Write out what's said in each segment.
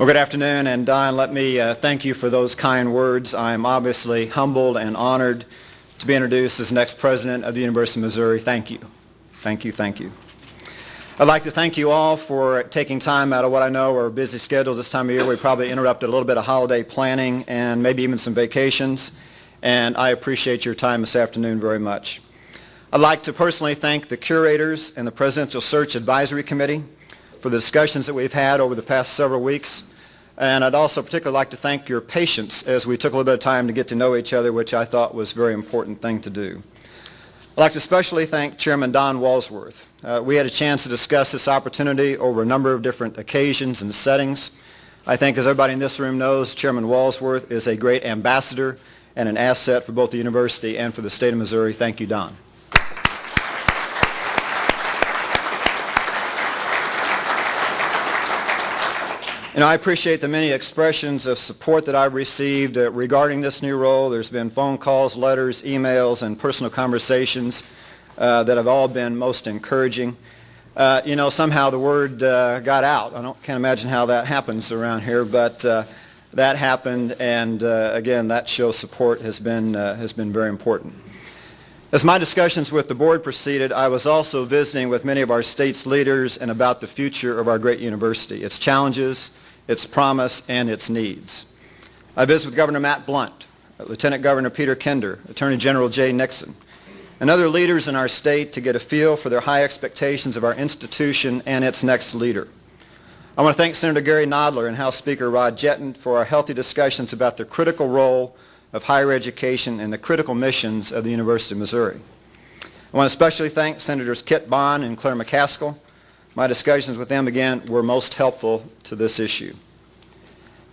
Well, good afternoon, and Don, let me thank you for those kind words. I'm obviously humbled and honored to be introduced as next president of the University of Missouri. Thank you. Thank you, thank you. I'd like to thank you all for taking time out of what I know are busy schedules this time of year. We probably interrupted a little bit of holiday planning and maybe even some vacations, and I appreciate your time this afternoon very much. I'd like to personally thank the curators and the Presidential Search Advisory Committee for the discussions that we've had over the past several weeks. And I'd also particularly like to thank your patience as we took a little bit of time to get to know each other, which I thought was a very important thing to do. I'd like to especially thank Chairman Don Walsworth. We had a chance to discuss this opportunity over a number of different occasions and settings. I think, as everybody in this room knows, Chairman Walsworth is a great ambassador and an asset for both the university and for the state of Missouri. Thank you, Don. And I appreciate the many expressions of support that I've received regarding this new role. There's been phone calls, letters, emails, and personal conversations that have all been most encouraging. Somehow the word got out. Can't imagine how that happens around here, but that happened, and again, that show of support has been very important. As my discussions with the board proceeded, I was also visiting with many of our state's leaders and about the future of our great university, its challenges, its promise, and its needs. I visited with Governor Matt Blunt, Lieutenant Governor Peter Kinder, Attorney General Jay Nixon, and other leaders in our state to get a feel for their high expectations of our institution and its next leader. I want to thank Senator Gary Nodler and House Speaker Rod Jetton for our healthy discussions about the critical role of higher education and the critical missions of the University of Missouri. I want to especially thank Senators Kit Bond and Claire McCaskill. My discussions with them, again, were most helpful to this issue.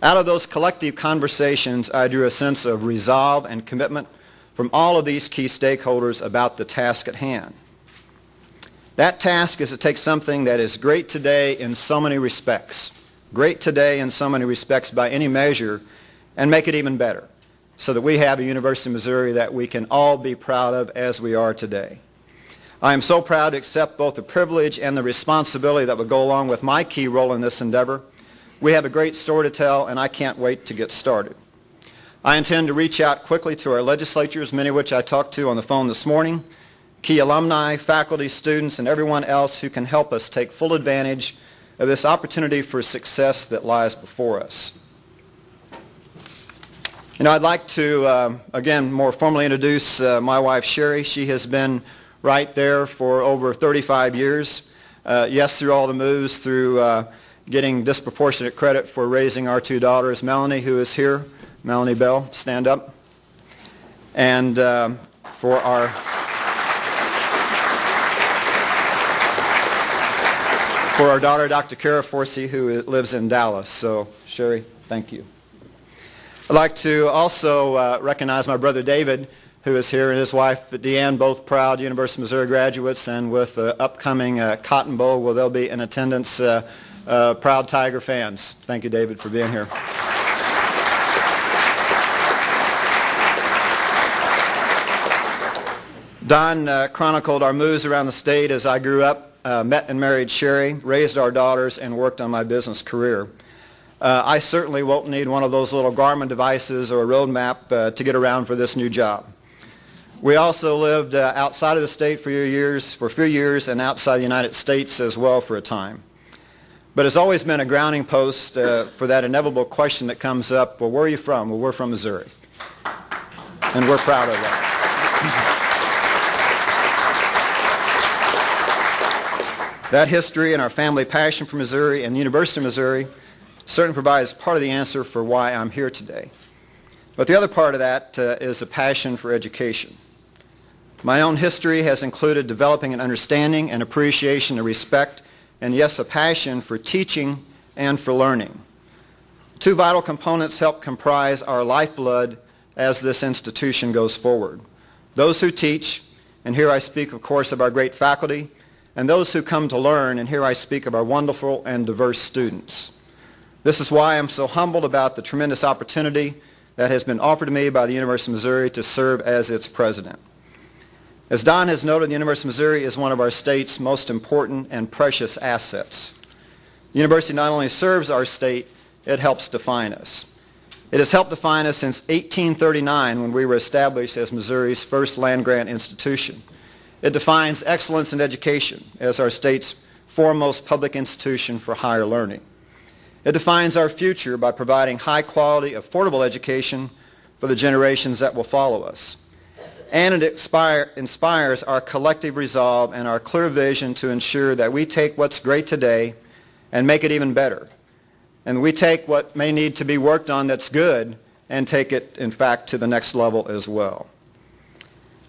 Out of those collective conversations, I drew a sense of resolve and commitment from all of these key stakeholders about the task at hand. That task is to take something that is great today in so many respects, great today in so many respects by any measure, and make it even better, so that we have a University of Missouri that we can all be proud of as we are today. I am so proud to accept both the privilege and the responsibility that will go along with my key role in this endeavor. We have a great story to tell, and I can't wait to get started. I intend to reach out quickly to our legislatures, many of which I talked to on the phone this morning, key alumni, faculty, students, and everyone else who can help us take full advantage of this opportunity for success that lies before us. I'd like to, again, more formally introduce my wife, Sherry. She has been right there for over 35 years. Yes, through all the moves, through getting disproportionate credit for raising our two daughters. Melanie, who is here, Melanie Bell, stand up. And for our daughter, Dr. Kara Forsee, who lives in Dallas. So, Sherry, thank you. I'd like to also recognize my brother David, who is here, and his wife Deanne, both proud University of Missouri graduates, and with the upcoming Cotton Bowl, where they'll be in attendance, proud Tiger fans. Thank you, David, for being here. Don chronicled our moves around the state as I grew up, met and married Sherry, raised our daughters, and worked on my business career. I certainly won't need one of those little Garmin devices or a road map to get around for this new job. We also lived outside of the state for a few years, and outside the United States as well for a time. But it's always been a grounding post for that inevitable question that comes up, well, where are you from? Well, we're from Missouri. And we're proud of that. That history and our family passion for Missouri and the University of Missouri certainly provides part of the answer for why I'm here today. But the other part of that is a passion for education. My own history has included developing an understanding and appreciation and respect, and yes, a passion for teaching and for learning. Two vital components help comprise our lifeblood as this institution goes forward. Those who teach, and here I speak, of course, of our great faculty, and those who come to learn, and here I speak of our wonderful and diverse students. This is why I'm so humbled about the tremendous opportunity that has been offered to me by the University of Missouri to serve as its president. As Don has noted, the University of Missouri is one of our state's most important and precious assets. The university not only serves our state, it helps define us. It has helped define us since 1839 when we were established as Missouri's first land-grant institution. It defines excellence in education as our state's foremost public institution for higher learning. It defines our future by providing high-quality, affordable education for the generations that will follow us. And it inspires our collective resolve and our clear vision to ensure that we take what's great today and make it even better. And we take what may need to be worked on that's good and take it, in fact, to the next level as well.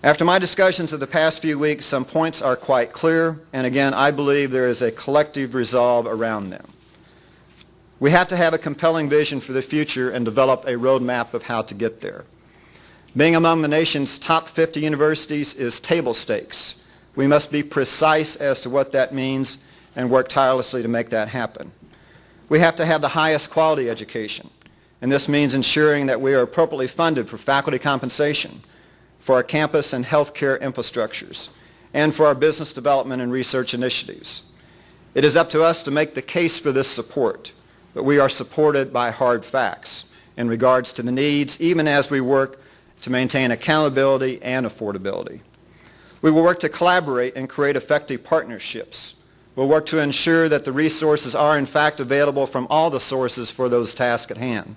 After my discussions of the past few weeks, some points are quite clear, and again, I believe there is a collective resolve around them. We have to have a compelling vision for the future and develop a roadmap of how to get there. Being among the nation's top 50 universities is table stakes. We must be precise as to what that means and work tirelessly to make that happen. We have to have the highest quality education, and this means ensuring that we are appropriately funded for faculty compensation, for our campus and healthcare infrastructures, and for our business development and research initiatives. It is up to us to make the case for this support, but we are supported by hard facts in regards to the needs, even as we work to maintain accountability and affordability. We will work to collaborate and create effective partnerships. We'll work to ensure that the resources are in fact available from all the sources for those tasks at hand,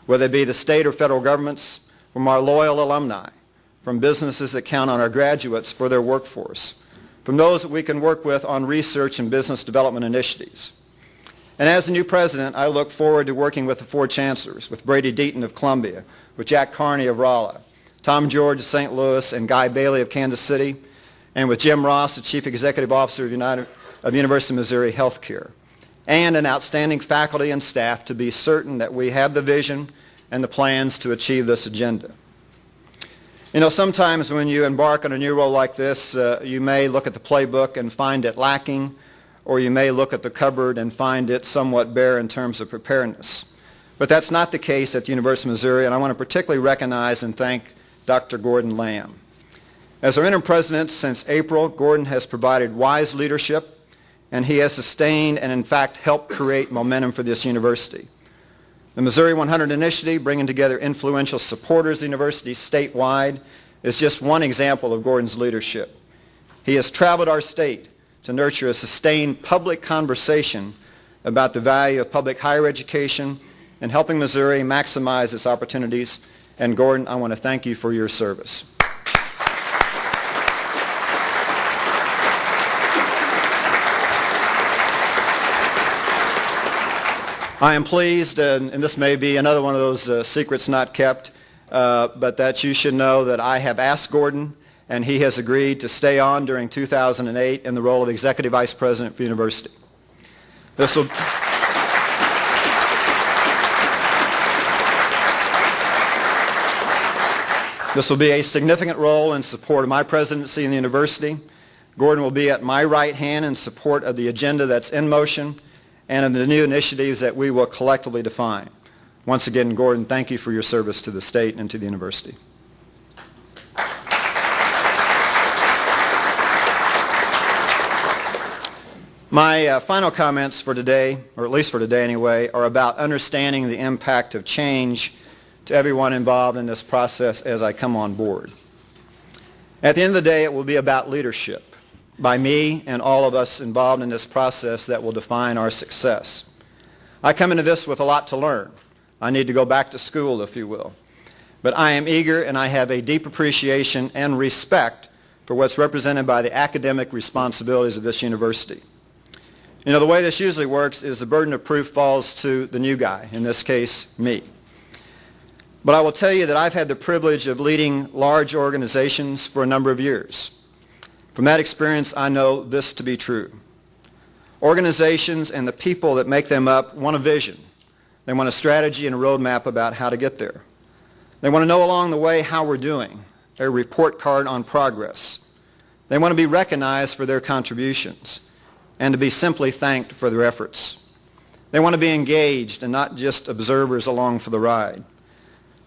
whether it be the state or federal governments, from our loyal alumni, from businesses that count on our graduates for their workforce, from those that we can work with on research and business development initiatives. And as the new president, I look forward to working with the four chancellors, with Brady Deaton of Columbia, with Jack Carney of Rolla, Tom George of St. Louis, and Guy Bailey of Kansas City, and with Jim Ross, the Chief Executive Officer of University of Missouri Healthcare, and an outstanding faculty and staff to be certain that we have the vision and the plans to achieve this agenda. You know, sometimes when you embark on a new role like this, you may look at the playbook and find it lacking, or you may look at the cupboard and find it somewhat bare in terms of preparedness. But that's not the case at the University of Missouri, and I want to particularly recognize and thank Dr. Gordon Lamb. As our interim president since April, Gordon has provided wise leadership, and he has sustained and in fact helped create momentum for this university. The Missouri 100 initiative, bringing together influential supporters of the university statewide, is just one example of Gordon's leadership. He has traveled our state to nurture a sustained public conversation about the value of public higher education and helping Missouri maximize its opportunities. And Gordon, I want to thank you for your service. I am pleased, and this may be another one of those secrets not kept, but that you should know that I have asked Gordon, and he has agreed to stay on during 2008 in the role of Executive Vice President for the University. This will be a significant role in support of my presidency in the university. Gordon will be at my right hand in support of the agenda that's in motion and of the new initiatives that we will collectively define. Once again, Gordon, thank you for your service to the state and to the university. My final comments for today, or at least for today anyway, are about understanding the impact of change to everyone involved in this process as I come on board. At the end of the day, it will be about leadership by me and all of us involved in this process that will define our success. I come into this with a lot to learn. I need to go back to school, if you will. But I am eager, and I have a deep appreciation and respect for what's represented by the academic responsibilities of this university. You know, the way this usually works is the burden of proof falls to the new guy, in this case, me. But I will tell you that I've had the privilege of leading large organizations for a number of years. From that experience, I know this to be true. Organizations and the people that make them up want a vision. They want a strategy and a roadmap about how to get there. They want to know along the way how we're doing, a report card on progress. They want to be recognized for their contributions and to be simply thanked for their efforts. They want to be engaged and not just observers along for the ride.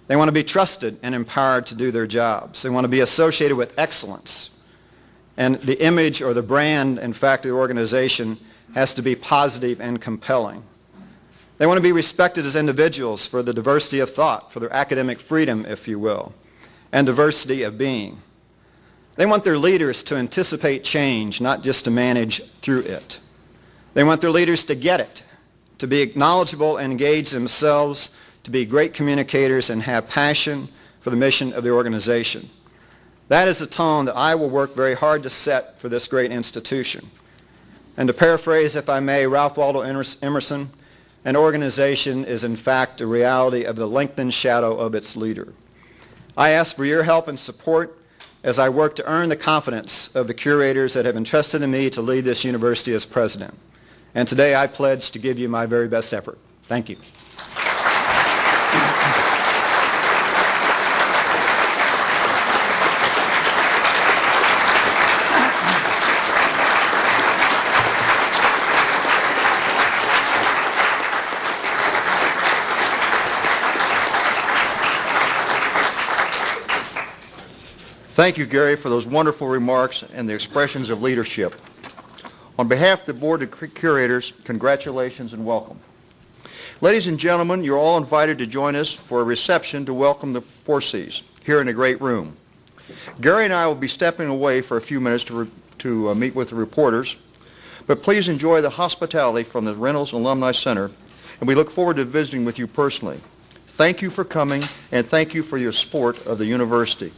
They want to be trusted and empowered to do their jobs. They want to be associated with excellence. And the image or the brand, in fact, of the organization has to be positive and compelling. They want to be respected as individuals for the diversity of thought, for their academic freedom, if you will, and diversity of being. They want their leaders to anticipate change, not just to manage through it. They want their leaders to get it, to be knowledgeable and engage themselves, to be great communicators and have passion for the mission of the organization. That is the tone that I will work very hard to set for this great institution. And to paraphrase, if I may, Ralph Waldo Emerson, an organization is in fact a reality of the lengthened shadow of its leader. I ask for your help and support as I work to earn the confidence of the curators that have entrusted in me to lead this university as president. And today I pledge to give you my very best effort. Thank you. Thank you, Gary, for those wonderful remarks and the expressions of leadership. On behalf of the Board of Curators, congratulations and welcome. Ladies and gentlemen, you're all invited to join us for a reception to welcome the Forsees here in the great room. Gary and I will be stepping away for a few minutes to meet with the reporters, but please enjoy the hospitality from the Reynolds Alumni Center, and we look forward to visiting with you personally. Thank you for coming, and thank you for your support of the university.